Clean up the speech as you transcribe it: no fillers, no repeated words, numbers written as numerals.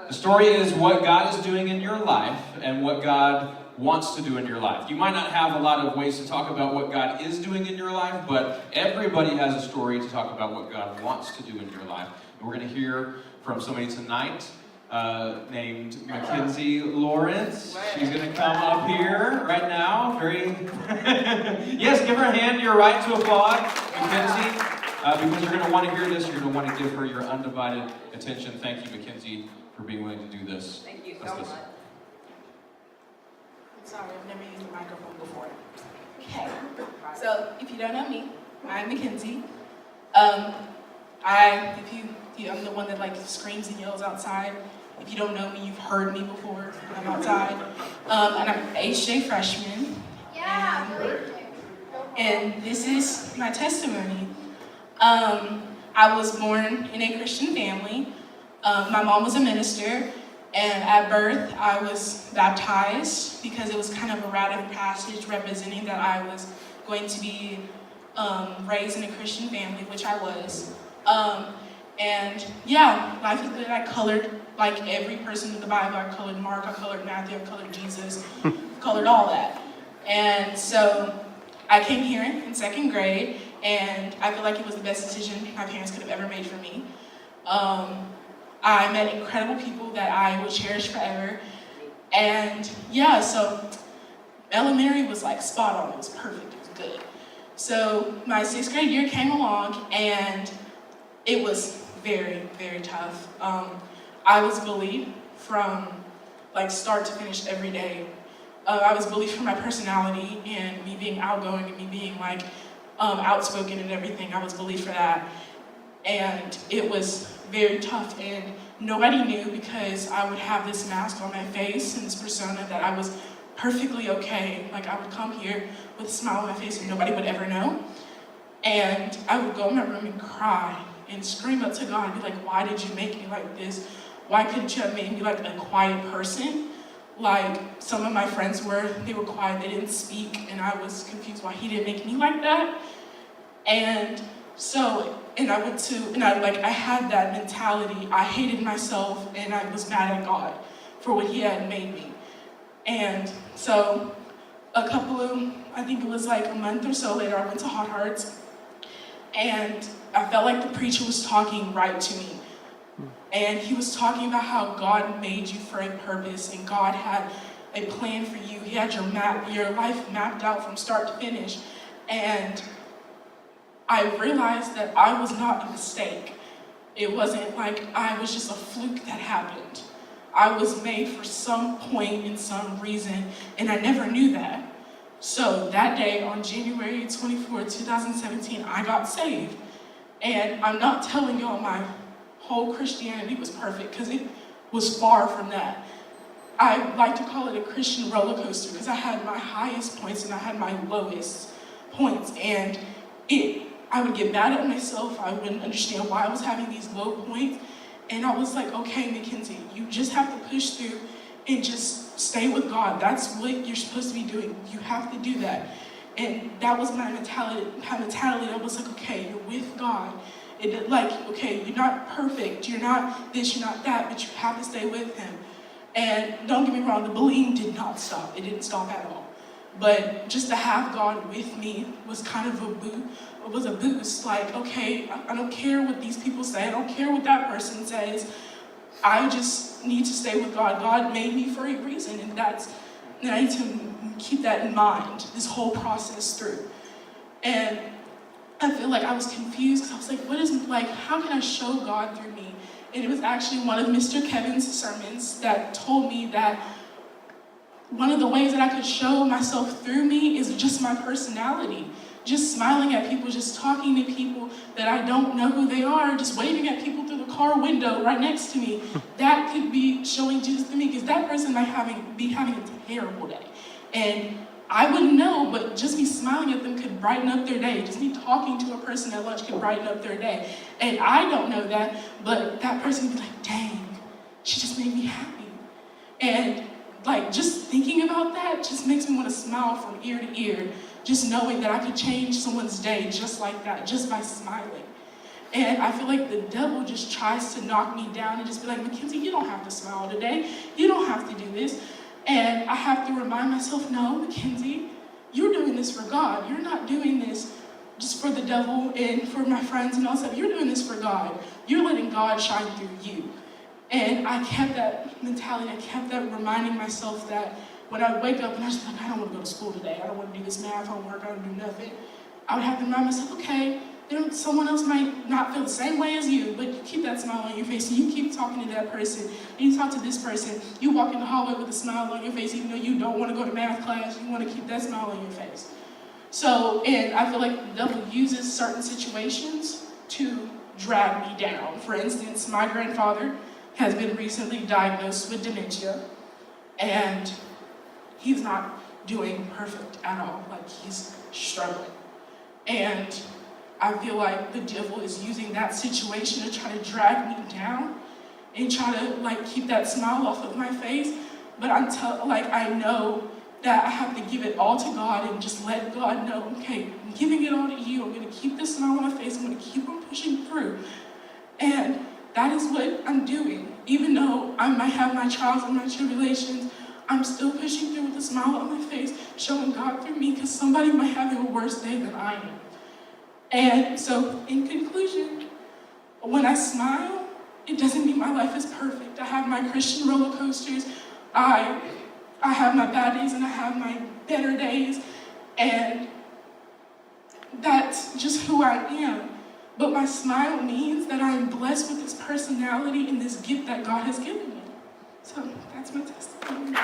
The story is what God is doing in your life and what God wants to do in your life. You might not have a lot of ways to talk about what God is doing in your life, but everybody has a story to talk about what God wants to do in your life. And we're going to hear from somebody tonight named Mackenzie Lawrence. She's going to come up here right now. Yes, give her a hand. You're right to applaud, Mackenzie. Because you're going to want to hear this, you're going to want to give her your undivided attention. Thank you, Mackenzie, for being willing to do this. Thank you so much. Sorry, I've never used a microphone before. Okay, so if you don't know me, I'm Mackenzie. I'm the one that like screams and yells outside. If you don't know me, you've heard me before. I'm outside. And I'm an HJ freshman. And this is my testimony. I was born in a Christian family. My mom was a minister, and at birth I was baptized because it was kind of a rite of passage representing that I was going to be raised in a Christian family, which I was. And yeah, life is good. I colored like every person in the Bible. I colored Mark, I colored Matthew, I colored Jesus, colored all that. And so I came here in second grade, and I feel like it was the best decision my parents could have ever made for me. I met incredible people that I will cherish forever. And yeah, so elementary was like spot on. It was perfect. It was good. So my 6th grade year came along, and it was very, very tough. I was bullied from like start to finish every day. I was bullied for my personality and me being outgoing and me being like outspoken and everything. I was bullied for that. And it was very tough, and nobody knew because I would have this mask on my face and this persona that I was perfectly okay. Like I would come here with a smile on my face and nobody would ever know. And I would go in my room and cry and scream up to God and be like, why did you make me like this? Why couldn't you have made me like a quiet person? Like some of my friends were, they were quiet, they didn't speak, and I was confused why he didn't make me like that. And so, I had that mentality. I hated myself and I was mad at God for what he had made me. And so I think it was like a month or so later, I went to Hot Hearts, and I felt like the preacher was talking right to me. And he was talking about how God made you for a purpose, and God had a plan for you. He had your life mapped out from start to finish. And I realized that I was not a mistake. It wasn't like I was just a fluke that happened. I was made for some point and some reason, and I never knew that. So that day, on January 24th, 2017, I got saved. And I'm not telling y'all my whole Christianity was perfect, because it was far from that. I like to call it a Christian roller coaster, because I had my highest points and I had my lowest points. And I would get mad at myself. I wouldn't understand why I was having these low points. And I was like, okay, Mackenzie, you just have to push through and just stay with God. That's what you're supposed to be doing. You have to do that. And that was my mentality. I was like, okay, you're with God. Okay, you're not perfect. You're not this, you're not that, but you have to stay with him. And don't get me wrong, the bullying did not stop. It didn't stop at all. But just to have God with me was kind of a boost. Like, okay, I don't care what these people say. I don't care what that person says. I just need to stay with God. God made me for a reason, and I need to keep that in mind this whole process through. And I feel like I was confused, because I was like, how can I show God through me? And it was actually one of Mr. Kevin's sermons that told me that one of the ways that I could show myself through me is just my personality. Just smiling at people, just talking to people that I don't know who they are, just waving at people through the car window right next to me. That could be showing Jesus to me, because that person might be having a terrible day. And I wouldn't know, but just me smiling at them could brighten up their day. Just me talking to a person at lunch could brighten up their day. And I don't know that, but that person would be like, dang, she just made me happy. And like, just thinking about that just makes me want to smile from ear to ear, just knowing that I could change someone's day just like that, just by smiling. And I feel like the devil just tries to knock me down and just be like, Mackenzie, you don't have to smile today. You don't have to do this. And I have to remind myself, no, Mackenzie, you're doing this for God. You're not doing this just for the devil and for my friends and all that. You're doing this for God. You're letting God shine through you. And I kept that mentality. I kept that reminding myself that when I would wake up and I was like, I don't want to go to school today. I don't want to do this math homework. I don't do nothing. I would have to remind myself, okay, someone else might not feel the same way as you, but you keep that smile on your face and you keep talking to that person and you talk to this person. You walk in the hallway with a smile on your face even though you don't want to go to math class. You want to keep that smile on your face. So, and I feel like the devil uses certain situations to drag me down. For instance, my grandfather has been recently diagnosed with dementia, and he's not doing perfect at all. Like, he's struggling. And I feel like the devil is using that situation to try to drag me down and try to keep that smile off of my face. But I know that I have to give it all to God and just let God know, okay, I'm giving it all to you. I'm going to keep this smile on my face. I'm going to keep on pushing through. And that is what I'm doing. Even though I might have my trials and my tribulations, I'm still pushing through with a smile on my face, showing God through me, because somebody might have a worse day than I am. And so, in conclusion, when I smile, it doesn't mean my life is perfect. I have my Christian roller coasters. I have my bad days and I have my better days. And that's just who I am. But my smile means that I am blessed with this personality and this gift that God has given me. So that's my testimony.